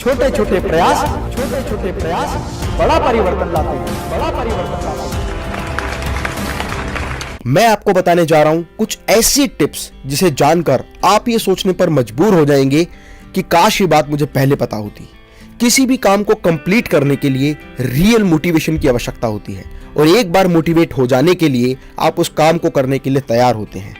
छोटे छोटे प्रयास बड़ा परिवर्तन लाते हैं। मैं आपको बताने जा रहा हूं कुछ ऐसी टिप्स जिसे जानकर आप ये सोचने पर मजबूर हो जाएंगे कि काश ये बात मुझे पहले पता होती। किसी भी काम को कंप्लीट करने के लिए रियल मोटिवेशन की आवश्यकता होती है और एक बार मोटिवेट हो जाने के लिए आप उस काम को करने के लिए तैयार होते हैं।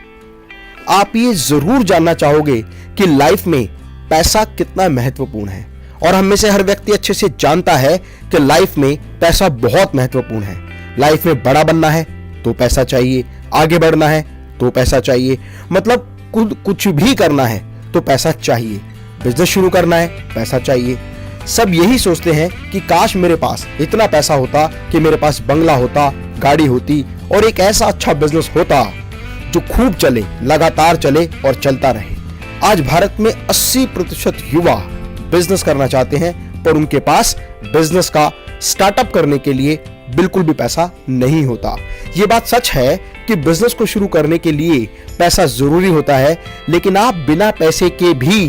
आप ये जरूर जानना चाहोगे कि लाइफ में पैसा कितना महत्वपूर्ण है और हम में से हर व्यक्ति अच्छे से जानता है कि लाइफ में पैसा बहुत महत्वपूर्ण है। लाइफ में बड़ा बनना है तो पैसा चाहिए, आगे बढ़ना है तो पैसा चाहिए, मतलब कुछ भी करना है तो पैसा चाहिए, बिजनेस शुरू करना है पैसा चाहिए। सब यही सोचते हैं कि काश मेरे पास इतना पैसा होता कि मेरे पास बंगला होता, गाड़ी होती और एक ऐसा अच्छा बिजनेस होता जो खूब चले, लगातार चले और चलता रहे। आज भारत में 80% युवा बिजनेस करना चाहते हैं पर उनके पास बिजनेस का स्टार्टअप करने के लिए बिल्कुल भी पैसा नहीं होता। ये बात सच है कि बिजनेस को शुरू करने के लिए पैसा जरूरी होता है, लेकिन आप बिना पैसे के भी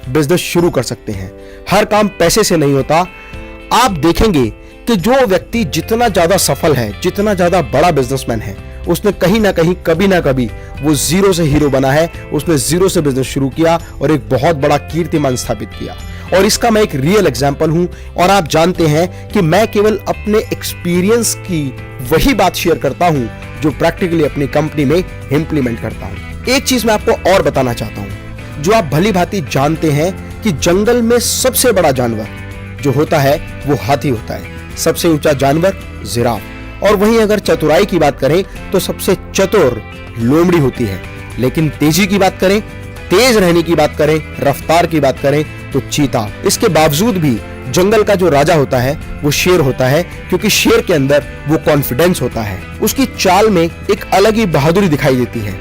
बिजनेस शुरू कर सकते हैं। हर काम पैसे से नहीं होता। आप देखेंगे कि जो व्यक्ति जितना ज्यादा सफल है, जितना ज्यादा बड़ा बिजनेसमैन है, उसने कहीं ना कहीं कभी ना कभी वो जीरो से हीरो बना है। उसने जीरो से बिजनेस शुरू किया और एक बहुत बड़ा कीर्तिमान स्थापित किया। और इसका मैं एक रियल एग्जांपल हूं और आप जानते हैं कि मैं केवल अपने एक्सपीरियंस की वही बात शेयर करता हूं जो प्रैक्टिकली अपनी कंपनी में इंप्लीमेंट करता हूं। एक चीज मैं आपको और बताना चाहता हूं जो आप भली भांति जानते हैं कि जंगल में सबसे बड़ा जानवर जो होता है वो हाथी होता है, सबसे ऊंचा जानवर जिराफ। और वहीं अगर चतुराई की बात करें तो सबसे चतुर लोमड़ी होती है, लेकिन तेजी की बात करें, तेज रहने की बात करें, रफ्तार की बात करें तो चीता। इसके बावजूद भी जंगल का जो राजा होता है वो शेर होता है, क्योंकि शेर के अंदर वो कॉन्फिडेंस होता है। उसकी चाल में एक अलग ही बहादुरी दिखाई देती है।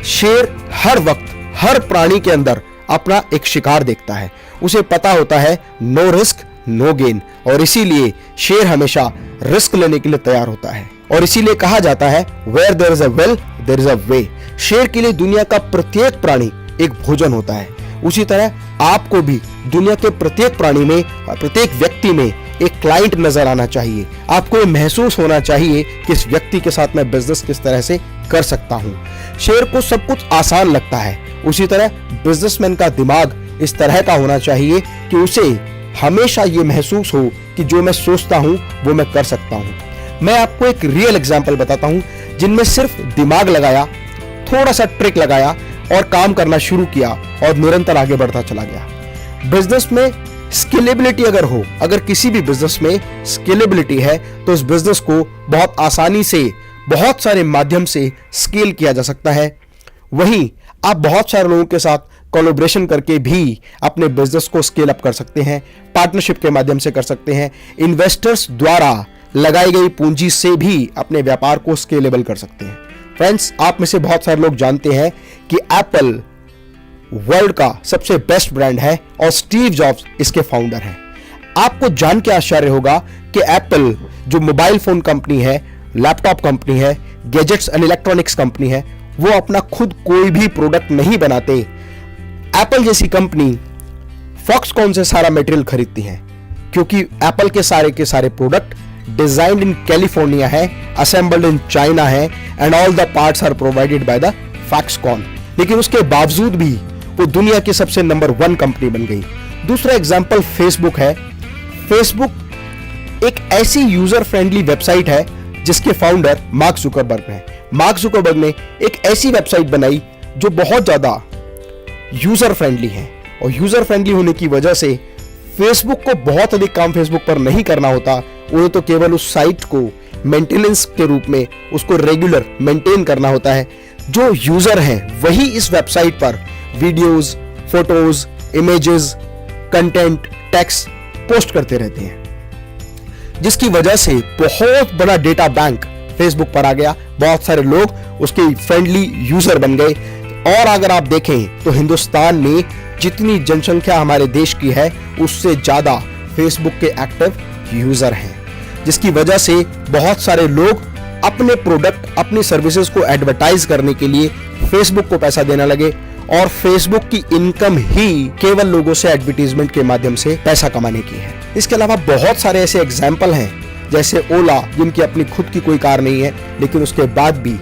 शेर हर वक्त हर प्राणी के अंदर अपना एक शिकार देखता है। उसे पता होता है नो रिस्क नो गेन, और इसीलिए शेर हमेशा रिस्क लेने के लिए तैयार होता है। और इसीलिए कहा जाता है where there is a will there is a way. शेर के लिए दुनिया का प्रत्येक प्राणी एक भोजन होता है। उसी तरह आपको भी दुनिया के प्रत्येक प्राणी में, प्रत्येक व्यक्ति में एक क्लाइंट नजर आना चाहिए। आपको ये महसूस होना चाहिए कि इस व्यक्ति के साथ मैं बिजनेस किस तरह से कर सकता हूं। शेर को सब कुछ आसान लगता है, उसी तरह बिजनेसमैन का दिमाग इस तरह का होना चाहिए कि उसे हमेशा ये महसूस हो कि जो मैं सोचता हूं वो मैं कर सकता हूं। मैं आपको एक रियल एग्जांपल बताता हूं जिनमें सिर्फ दिमाग लगाया, थोड़ा सा ट्रिक लगाया और काम करना शुरू किया और निरंतर आगे बढ़ता चला गया। बिजनेस में स्केलेबिलिटी अगर किसी भी बिजनेस में स्केलेबिलिटी है तो उस बिजनेस को बहुत आसानी से बहुत सारे माध्यम से स्केल किया जा सकता है। वहीं आप बहुत सारे लोगों के साथ कोलैबोरेशन करके भी अपने बिजनेस को स्केल अप कर सकते हैं, पार्टनरशिप के माध्यम से कर सकते हैं, इन्वेस्टर्स द्वारा लगाई गई पूंजी से भी अपने व्यापार को स्केलेबल कर सकते हैं। फ्रेंड्स, आप में से बहुत सारे लोग जानते हैं कि एप्पल वर्ल्ड का सबसे बेस्ट ब्रांड है और स्टीव जॉब्स इसके फाउंडर हैं। आपको जान के आश्चर्य होगा कि एप्पल जो मोबाइल फोन कंपनी है, लैपटॉप कंपनी है, गैजेट्स एंड इलेक्ट्रॉनिक्स कंपनी है, वो अपना खुद कोई भी प्रोडक्ट नहीं बनाते। एप्पल जैसी कंपनी फॉक्सकॉन से सारा मटेरियल खरीदती है, क्योंकि एप्पल के सारे प्रोडक्ट डिजाइन्ड इन कैलिफोर्निया है, असेंबल्ड इन चाइना है and all the parts are provided by the Foxconn. लेकिन उसके बावजूद भी वो दुनिया की सबसे नंबर 1 कंपनी बन गई। दूसरा एग्जांपल फेसबुक है। फेसबुक एक ऐसी यूजर फ्रेंडली वेबसाइट है जिसके फाउंडर मार्क जुकरबर्ग हैं। मार्क जुकरबर्ग ने एक ऐसी वेबसाइट बनाई जो बहुत ज्यादा यूजर फ्रेंडली है, और यूजर फ्रेंडली होने की वजह से फेसबुक को बहुत अधिक काम फेसबुक पर नहीं करना होता। उन्हें तो केवल उस साइट को मेंटेनेंस के रूप में उसको रेगुलर मेंटेन करना होता है। जो यूजर हैं वही इस वेबसाइट पर videos, photos, images, content, text post करते रहते हैं, जिसकी वजह से बहुत बड़ा डेटा बैंक फेसबुक पर आ गया। बहुत सारे लोग उसके फ्रेंडली यूजर बन गए। और अगर आप देखें तो हिंदुस्तान में जितनी जनसंख्या हमारे देश की है उससे ज्यादा फेसबुक के एक्टिव यूजर हैं, जिसकी वजह से बहुत सारे लोग अपने प्रोडक्ट, अपनी सर्विसेज को एडवर्टाइज करने के लिए फेसबुक को पैसा देने लगे। और फेसबुक की इनकम ही केवल लोगों से एडवर्टीजमेंट के माध्यम से पैसा कमाने की है। इसके अलावा बहुत सारे ऐसे एग्जाम्पल हैं, जैसे ओला, जिनकी अपनी खुद की कोई कार नहीं है लेकिन उसके बाद भी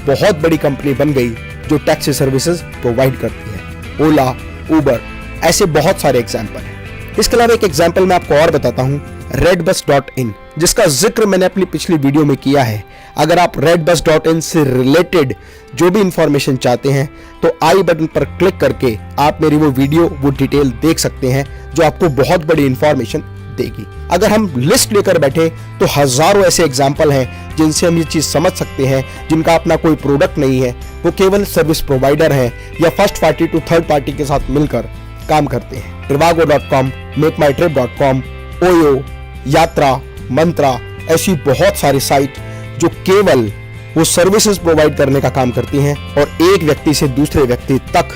बहुत बड़ी कंपनी बन गई जो टैक्सी सर्विसेज प्रोवाइड करती है। ओला, उबर, ऐसे बहुत सारे एग्जाम्पल हैं। इसके अलावा एक एग्जाम्पल मैं आपको और बताता हूं, redbus.in, जिसका जिक्र मैंने अपनी पिछली वीडियो में किया है। अगर आप redbus.in से रिलेटेड जो भी इंफॉर्मेशन चाहते हैं तो आई बटन पर क्लिक करके आप मेरी वो वीडियो, वो डिटेल देख सकते हैं जो आपको बहुत बड़ी इंफॉर्मेशन देगी। अगर हम लिस्ट लेकर बैठे तो हजारों ऐसे एग्जाम्पल हैं जिनसे हम ये चीज समझ सकते हैं, जिनका अपना कोई प्रोडक्ट नहीं है, वो केवल सर्विस प्रोवाइडर हैं या first party to third party के साथ मिलकर काम करते हैं। trivago.com, makemytrip.com, ओयो, यात्रा, मंत्रा, ऐसी बहुत सारी साइट जो केवल वो सर्विसेज प्रोवाइड करने का काम करती हैं और एक व्यक्ति से दूसरे व्यक्ति तक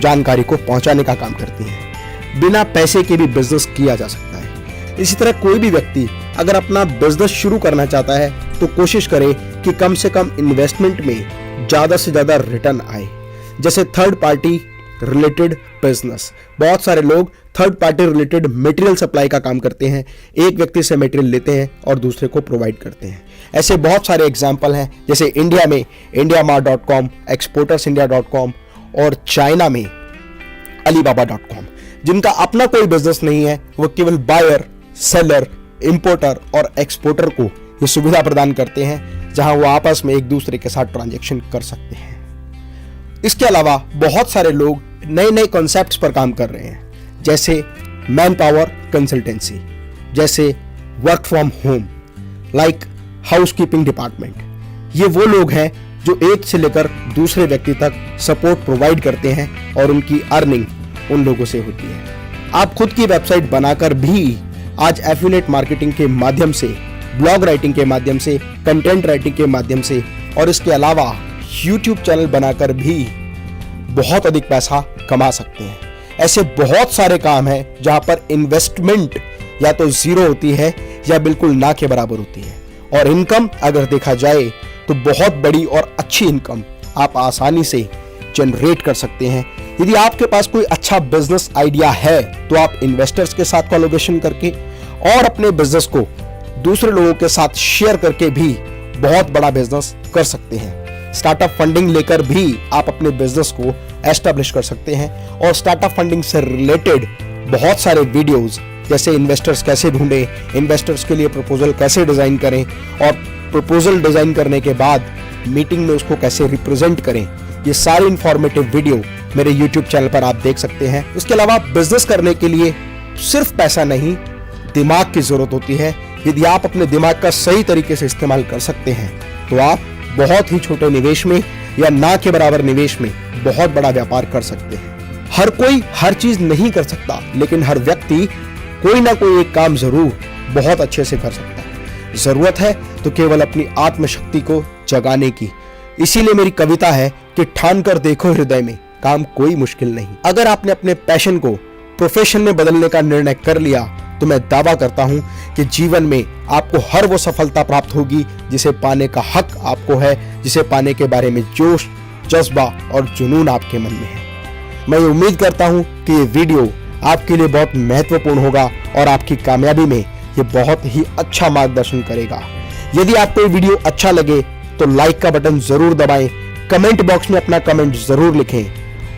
जानकारी को पहुंचाने का काम करती हैं। बिना पैसे के भी बिजनेस किया जा सकता है। इसी तरह कोई भी व्यक्ति अगर अपना बिजनेस शुरू करना चाहता है तो कोशिश करे कि कम से कम इन्वेस्टमेंट में ज्यादा से ज्यादा रिटर्न आए। जैसे थर्ड पार्टी रिलेटेड बिजनेस, बहुत सारे लोग third party related material supply का काम करते हैं, एक व्यक्ति से मटेरियल लेते हैं और दूसरे को प्रोवाइड करते हैं। ऐसे बहुत सारे एग्जांपल हैं, जैसे इंडिया में indiamart.com, exportersindia.com और चाइना में alibaba.com, जिनका अपना कोई बिजनेस नहीं है, वो केवल बायर, सेलर, इंपोर्टर और एक्सपोर्टर को ये सुविधा प्रदान करते हैं जहां वो आपस में एक दूसरे के साथ ट्रांजैक्शन कर सकते हैं। इसके अलावा बहुत सारे लोग नए नए कॉन्सेप्ट्स पर काम कर रहे हैं, जैसे मैन पावर कंसल्टेंसी, जैसे work from home, like housekeeping department. ये वो लोग हैं जो एक से लेकर दूसरे व्यक्ति तक सपोर्ट प्रोवाइड करते हैं और उनकी अर्निंग उन लोगों से होती है। आप खुद की वेबसाइट बनाकर भी आज एफिलिएट मार्केटिंग के माध्यम से, ब्लॉग राइटिंग के माध्यम से, कंटेंट राइटिंग के माध्यम से और इसके अलावा यूट्यूब चैनल बनाकर भी बहुत अधिक पैसा कमा सकते हैं। ऐसे बहुत सारे काम हैं जहां पर इन्वेस्टमेंट या तो जीरो होती है या बिल्कुल ना के बराबर होती है, और इनकम अगर देखा जाए तो बहुत बड़ी और अच्छी इनकम आप आसानी से जनरेट कर सकते हैं। यदि आपके पास कोई अच्छा बिजनेस आइडिया है तो आप इन्वेस्टर्स के साथ कोलैबोरेशन करके और अपने बिजनेस को दूसरे लोगों के साथ शेयर करके भी बहुत बड़ा बिजनेस कर सकते हैं। स्टार्टअप फंडिंग लेकर भी आप अपने बिजनेस को एस्टैब्लिश कर सकते हैं, और स्टार्टअप फंडिंग से रिलेटेड बहुत सारे वीडियोस, जैसे इन्वेस्टर्स कैसे ढूंढें, इन्वेस्टर्स के लिए प्रपोजल कैसे डिजाइन करें और प्रपोजल डिजाइन करने के बाद मीटिंग में उसको कैसे रिप्रेजेंट करें, ये सारी इंफॉर्मेटिव वीडियो मेरे यूट्यूब चैनल पर आप देख सकते हैं। इसके अलावा बिजनेस करने के लिए सिर्फ पैसा नहीं, दिमाग की जरूरत होती है। यदि आप अपने दिमाग का सही तरीके से इस्तेमाल कर सकते हैं तो आप बहुत ही छोटे निवेश में या ना के बराबर निवेश में बहुत बड़ा व्यापार कर सकते हैं। हर कोई हर चीज नहीं कर सकता, लेकिन हर व्यक्ति कोई ना कोई एक काम जरूर बहुत अच्छे से कर सकता है। जरूरत है तो केवल अपनी आत्मशक्ति को जगाने की। इसीलिए मेरी कविता है कि ठान कर देखो हृदय में, काम कोई मुश्किल नहीं। अगर आपने अपने पैशन को प्रोफेशन में बदलने का निर्णय कर लिया तो मैं दावा करता हूं कि जीवन में आपको हर वो सफलता प्राप्त होगी जिसे पाने का हक आपको है, जिसे पाने के बारे में जोश, जज्बा और जुनून आपके मन में है। मैं उम्मीद करता हूं कि ये वीडियो आपके लिए बहुत महत्वपूर्ण होगा और आपकी कामयाबी में ये बहुत ही अच्छा मार्गदर्शन करेगा। यदि आपको ये वीडियो अच्छा लगे तो लाइक का बटन जरूर दबाएं, कमेंट बॉक्स में अपना कमेंट जरूर लिखें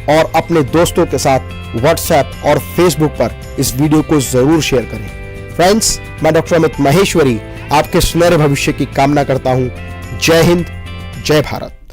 और अपने दोस्तों के साथ व्हाट्सएप और फेसबुक पर इस वीडियो को जरूर शेयर करें। फ्रेंड्स, मैं डॉक्टर अमित महेश्वरी आपके सुनहरे भविष्य की कामना करता हूं। जय हिंद, जय भारत।